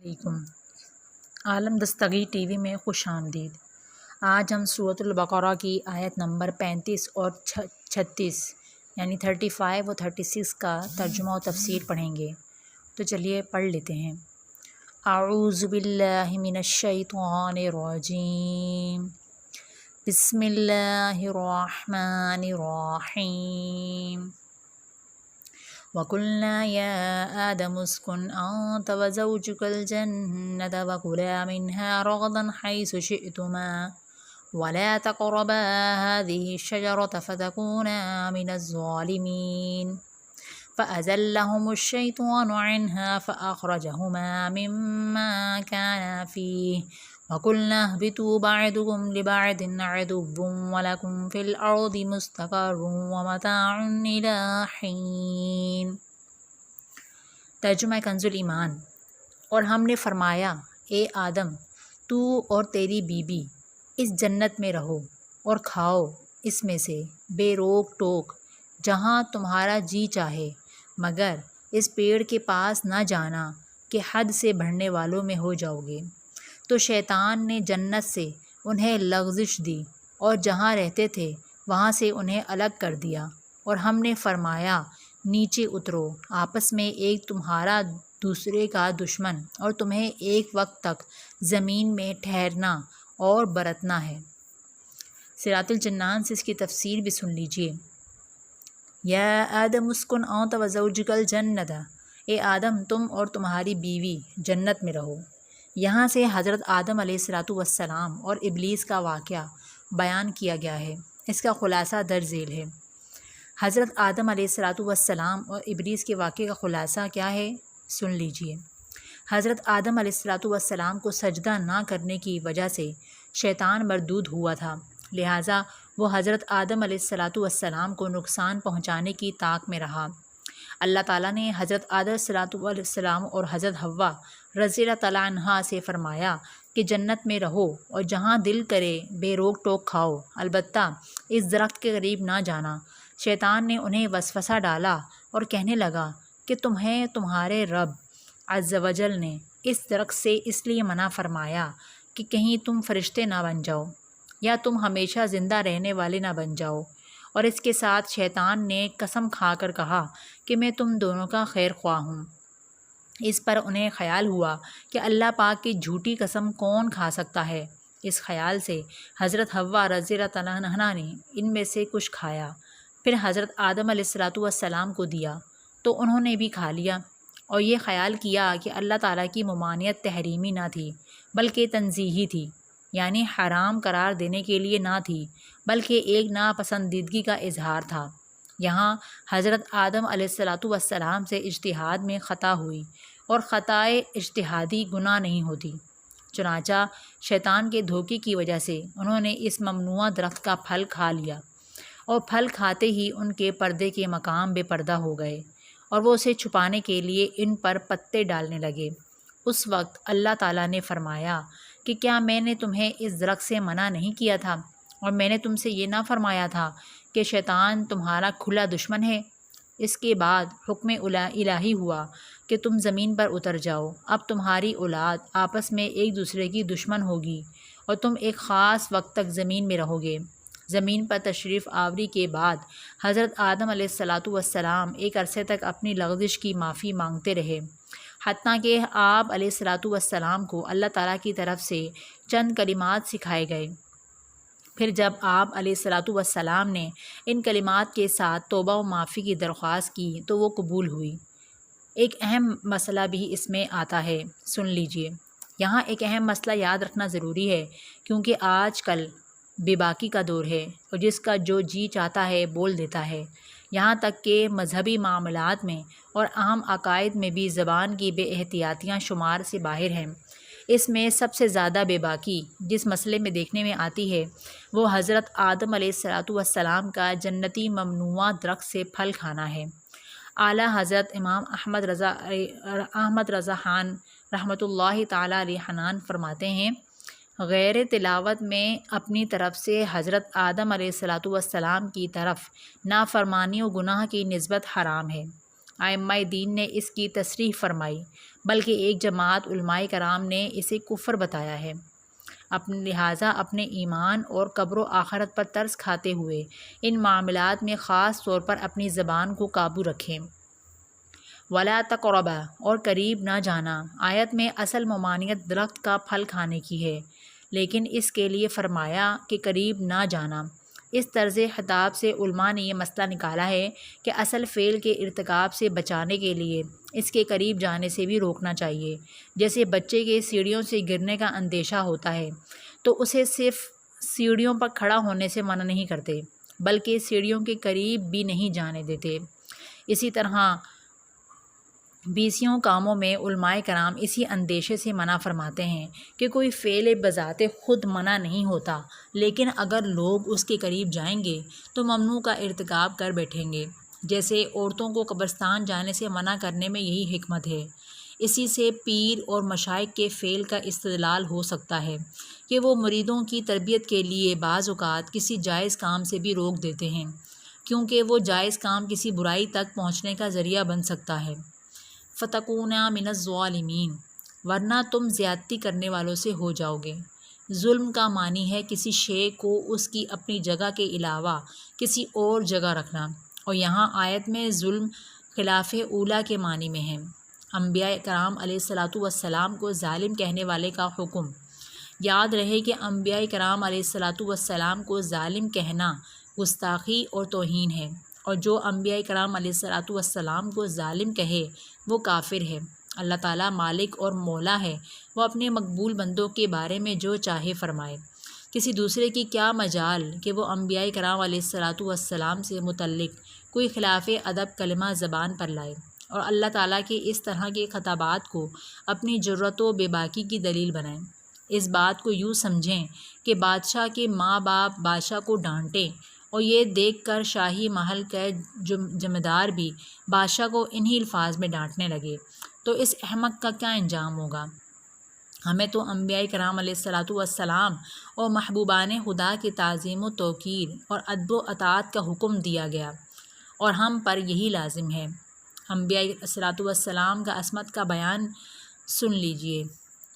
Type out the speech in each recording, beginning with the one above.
علیکم۔ عالم Dastgir T V میں خوش آمدید۔ آج ہم سورۃ البقرہ کی آیت نمبر 35 اور 36 یعنی 35 اور 36 کا ترجمہ و تفسیر پڑھیں گے، تو چلیے پڑھ لیتے ہیں۔ اعوذ باللہ من الشیطان الرجیم، بسم اللہ الرحمن الرحیم۔ وَقُلْنَا يَا آدَمُ اسْكُنْ أَنْتَ وَزَوْجُكَ الْجَنَّةَ وَكُلَا مِنْهَا رَغَدًا حَيْثُ شِئْتُمَا وَلَا تَقْرَبَا هَٰذِهِ الشَّجَرَةَ فَتَكُونَا مِنَ الظَّالِمِينَ فَأَزَلَّهُمُ الشَّيْطَانُ عَنْهَا فَأَخْرَجَهُمَا مِمَّا كَانَا فِيهِ وَقُلْنَا اهْبِطُوا بَعْضُكُمْ لِبَعْضٍ عَدُوٌّ وَلَكُمْ فِي الْأَرْضِ مُسْتَقَرٌّ وَمَتَاعٌ إِلَىٰ حِینٍ۔ ترجمہ کنز ایمان۔ اور ہم نے فرمایا، اے آدم، تو اور تیری بیوی اس جنت میں رہو اور کھاؤ اس میں سے بے روک ٹوک جہاں تمہارا جی چاہے، مگر اس پیڑ کے پاس نہ جانا کہ حد سے بڑھنے والوں میں ہو جاؤ گے۔ تو شیطان نے جنت سے انہیں لغزش دی اور جہاں رہتے تھے وہاں سے انہیں الگ کر دیا، اور ہم نے فرمایا، نیچے اترو، آپس میں ایک تمہارا دوسرے کا دشمن اور تمہیں ایک وقت تک زمین میں ٹھہرنا اور برتنا ہے۔ صراط الجنان سے اس کی تفسیر بھی سن لیجیے۔ یا آدم اسکن انت وزوجک الجنۃ، اے آدم تم اور تمہاری بیوی جنت میں رہو۔ یہاں سے حضرت آدم علیہ السلام اور ابلیس کا واقعہ بیان کیا گیا ہے۔ اس کا خلاصہ درج ذیل ہے۔ حضرت آدم علیہ السلام اور ابلیس کے واقعے کا خلاصہ کیا ہے، سن لیجیے۔ حضرت آدم علیہ السلام کو سجدہ نہ کرنے کی وجہ سے شیطان مردود ہوا تھا، لہٰذا وہ حضرت آدم علیہ السلام کو نقصان پہنچانے کی طاق میں رہا۔ اللہ تعالیٰ نے حضرت آدم علیہ السلام اور حضرت حوا رضی اللہ تعالیٰ عنہا سے فرمایا کہ جنت میں رہو اور جہاں دل کرے بے روک ٹوک کھاؤ، البتہ اس درخت کے قریب نہ جانا۔ شیطان نے انہیں وسوسہ ڈالا اور کہنے لگا کہ تمہیں تمہارے رب عز و جل نے اس درخت سے اس لیے منع فرمایا کہ کہیں تم فرشتے نہ بن جاؤ یا تم ہمیشہ زندہ رہنے والے نہ بن جاؤ، اور اس کے ساتھ شیطان نے قسم کھا کر کہا کہ میں تم دونوں کا خیر خواہ ہوں۔ اس پر انہیں خیال ہوا کہ اللہ پاک کی جھوٹی قسم کون کھا سکتا ہے۔ اس خیال سے حضرت حوا رضی اللہ تعالیٰ عنہا نے ان میں سے کچھ کھایا، پھر حضرت آدم علیہ السلام کو دیا تو انہوں نے بھی کھا لیا، اور یہ خیال کیا کہ اللہ تعالیٰ کی ممانعت تحریمی نہ تھی بلکہ تنزیہی تھی، یعنی حرام قرار دینے کے لیے نہ تھی بلکہ ایک ناپسندیدگی کا اظہار تھا۔ یہاں حضرت آدم علیہ السلام سے اجتہاد میں خطا ہوئی، اور خطائے اجتہادی گناہ نہیں ہوتی، چنانچہ شیطان کے دھوکے کی وجہ سے انہوں نے اس ممنوعہ درخت کا پھل کھا لیا، اور پھل کھاتے ہی ان کے پردے کے مقام بے پردہ ہو گئے، اور وہ اسے چھپانے کے لیے ان پر پتے ڈالنے لگے۔ اس وقت اللہ تعالیٰ نے فرمایا کہ کیا میں نے تمہیں اس درخت سے منع نہیں کیا تھا، اور میں نے تم سے یہ نہ فرمایا تھا کہ شیطان تمہارا کھلا دشمن ہے؟ اس کے بعد حکم الہی ہوا کہ تم زمین پر اتر جاؤ۔ اب تمہاری اولاد آپس میں ایک دوسرے کی دشمن ہوگی، اور تم ایک خاص وقت تک زمین میں رہو گے۔ زمین پر تشریف آوری کے بعد حضرت آدم علیہ السلام ایک عرصے تک اپنی لغزش کی معافی مانگتے رہے، حتیٰ کہ آپ علیہ السلام کو اللہ تعالیٰ کی طرف سے چند کلمات سکھائے گئے۔ پھر جب آپ علیہ السلام نے ان کلمات کے ساتھ توبہ و معافی کی درخواست کی تو وہ قبول ہوئی۔ ایک اہم مسئلہ بھی اس میں آتا ہے، سن لیجیے۔ یہاں ایک اہم مسئلہ یاد رکھنا ضروری ہے، کیونکہ آج کل بے باکی کا دور ہے، اور جس کا جو جی چاہتا ہے بول دیتا ہے، یہاں تک کہ مذہبی معاملات میں اور اہم عقائد میں بھی زبان کی بے احتیاطیاں شمار سے باہر ہیں۔ اس میں سب سے زیادہ بے باکی جس مسئلے میں دیکھنے میں آتی ہے وہ حضرت آدم علیہ السلام کا جنتی ممنوعہ درخت سے پھل کھانا ہے۔ اعلیٰ حضرت امام احمد رضا خان رحمۃ اللہ تعالیٰ علیہ حنان فرماتے ہیں، غیر تلاوت میں اپنی طرف سے حضرت آدم علیہ السلام کی طرف نافرمانی و گناہ کی نسبت حرام ہے۔ ائمہ دین نے اس کی تصریح فرمائی، بلکہ ایک جماعت علماء کرام نے اسے کفر بتایا ہے۔ لہٰذا اپنے ایمان اور قبر و آخرت پر ترس کھاتے ہوئے ان معاملات میں خاص طور پر اپنی زبان کو قابو رکھیں۔ وَلَا تَقْرَبَا، اور قریب نہ جانا۔ آیت میں اصل ممانعت درخت کا پھل کھانے کی ہے، لیکن اس کے لیے فرمایا کہ قریب نہ جانا۔ اس طرز خطاب سے علماء نے یہ مسئلہ نکالا ہے کہ اصل فعل کے ارتکاب سے بچانے کے لیے اس کے قریب جانے سے بھی روکنا چاہیے۔ جیسے بچے کے سیڑھیوں سے گرنے کا اندیشہ ہوتا ہے تو اسے صرف سیڑھیوں پر کھڑا ہونے سے منع نہیں کرتے، بلکہ سیڑھیوں کے قریب بھی نہیں جانے دیتے۔ اسی طرح بیسیوں کاموں میں علماء کرام اسی اندیشے سے منع فرماتے ہیں کہ کوئی فعل بذات خود منع نہیں ہوتا، لیکن اگر لوگ اس کے قریب جائیں گے تو ممنوع کا ارتکاب کر بیٹھیں گے۔ جیسے عورتوں کو قبرستان جانے سے منع کرنے میں یہی حکمت ہے۔ اسی سے پیر اور مشائخ کے فعل کا استدلال ہو سکتا ہے کہ وہ مریدوں کی تربیت کے لیے بعض اوقات کسی جائز کام سے بھی روک دیتے ہیں، کیونکہ وہ جائز کام کسی برائی تک پہنچنے کا ذریعہ بن سکتا ہے۔ فَتَكُونَا مِنَ الظَّالِمِينَ، ورنہ تم زیادتی کرنے والوں سے ہو جاؤ گے۔ ظلم کا معنی ہے کسی شے کو اس کی اپنی جگہ کے علاوہ کسی اور جگہ رکھنا، اور یہاں آیت میں ظلم خلاف اولیٰ کے معنی میں ہے۔ انبیاء کرام علیہ السلام کو ظالم کہنے والے کا حکم۔ یاد رہے کہ انبیاء کرام علیہ السلام کو ظالم کہنا گستاخی اور توہین ہے، اور جو انبیاء کرام علیہ السلام کو ظالم کہے وہ کافر ہے۔ اللہ تعالیٰ مالک اور مولا ہے، وہ اپنے مقبول بندوں کے بارے میں جو چاہے فرمائے۔ کسی دوسرے کی کیا مجال کہ وہ انبیاء کرام علیہ السلام سے متعلق کوئی خلاف ادب کلمہ زبان پر لائے اور اللہ تعالیٰ کے اس طرح کے خطابات کو اپنی جرأت و بے باکی کی دلیل بنائیں۔ اس بات کو یوں سمجھیں کہ بادشاہ کے ماں باپ بادشاہ کو ڈانٹیں، اور یہ دیکھ کر شاہی محل کے جمیندار بھی بادشاہ کو انہی الفاظ میں ڈانٹنے لگے تو اس احمق کا کیا انجام ہوگا۔ ہمیں تو انبیاء کرام علیہ السلام اور محبوبان خدا کی تعظیم و توقیر اور ادب و اطاعت کا حکم دیا گیا، اور ہم پر یہی لازم ہے۔ انبیاء علیہ السلام کا عصمت کا بیان سن لیجئے۔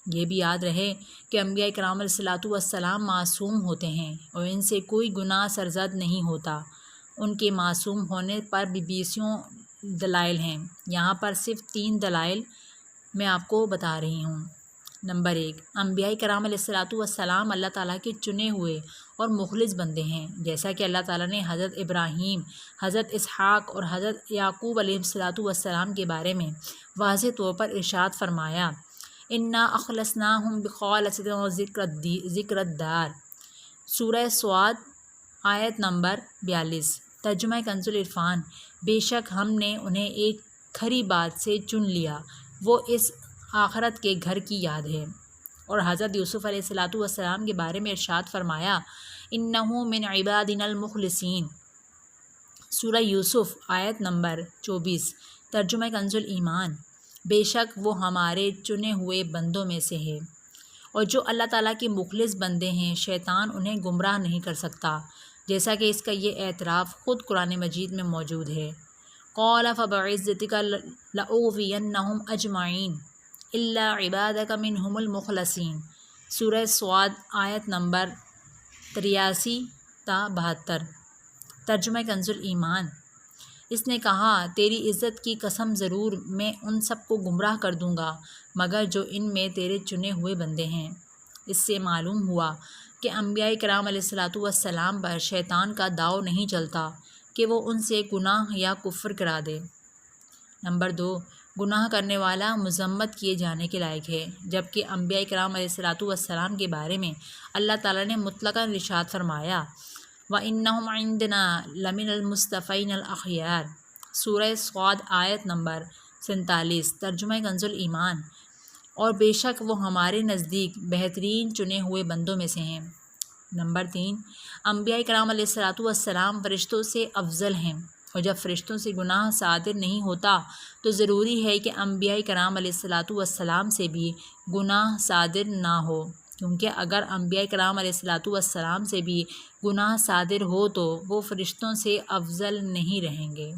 یہ بھی یاد رہے کہ انبیاء کرام علیہ السلام معصوم ہوتے ہیں اور ان سے کوئی گناہ سرزد نہیں ہوتا۔ ان کے معصوم ہونے پر بھی بیسیوں دلائل ہیں، یہاں پر صرف 3 دلائل میں آپ کو بتا رہی ہوں۔ نمبر 1، انبیاء کرام علیہ السلام اللہ تعالیٰ کے چنے ہوئے اور مخلص بندے ہیں، جیسا کہ اللہ تعالیٰ نے حضرت ابراہیم، حضرت اسحاق اور حضرت یعقوب علیہ السلام کے بارے میں واضح طور پر ارشاد فرمایا، اِنَّا أَخْلَصْنَاهُمْ بِخَالِصَةٍ وَذِكْرِ الدَّارِ، سورہ صاد آیت نمبر 42۔ ترجمہ کنز العرفان، بے شک ہم نے انہیں ایک کھری بات سے چن لیا، وہ اس آخرت کے گھر کی یاد ہے۔ اور حضرت یوسف علیہ السلام کے بارے میں ارشاد فرمایا، إِنَّهُ مِنْ عِبَادِنَا الْمُخْلَصِينَ، سورہ یوسف آیت نمبر 24۔ ترجمہ کنز الایمان، بے شک وہ ہمارے چنے ہوئے بندوں میں سے ہے، اور جو اللہ تعالیٰ کے مخلص بندے ہیں شیطان انہیں گمراہ نہیں کر سکتا، جیسا کہ اس کا یہ اعتراف خود قرآن مجید میں موجود ہے۔ قَالَ فَبِعِزَّتِكَ لَأُغْوِيَنَّهُمْ أَجْمَعِينَ إِلَّا عِبَادَكَ مِنْهُمُ الْمُخْلَصِينَ، سورہ صاد آیت نمبر 83 تا 72۔ ترجمہ کنز الایمان، اس نے کہا، تیری عزت کی قسم ضرور میں ان سب کو گمراہ کر دوں گا مگر جو ان میں تیرے چنے ہوئے بندے ہیں۔ اس سے معلوم ہوا کہ انبیاء کرام علیہ السلام پر شیطان کا داؤ نہیں چلتا کہ وہ ان سے گناہ یا کفر کرا دے۔ نمبر 2، گناہ کرنے والا مذمت کیے جانے کے لائق ہے، جبکہ انبیاء کرام علیہ السلام کے بارے میں اللہ تعالیٰ نے مطلقاً ارشاد فرمایا، وَإِنَّهُمْ عِنْدَنَا لَمِنَ الْمُصْطَفَيْنَ الْأَخْيَارِ، سورہ صاد آیت نمبر 47۔ ترجمہ کنز الایمان، اور بے شک وہ ہمارے نزدیک بہترین چنے ہوئے بندوں میں سے ہیں۔ نمبر 3، انبیاء کرام علیہ السلام فرشتوں سے افضل ہیں، اور جب فرشتوں سے گناہ صادر نہیں ہوتا تو ضروری ہے کہ انبیاء کرام علیہ السلام سے بھی گناہ صادر نہ ہو، کیونکہ اگر انبیاء کرام علیہ السلام سے بھی گناہ صادر ہو تو وہ فرشتوں سے افضل نہیں رہیں گے۔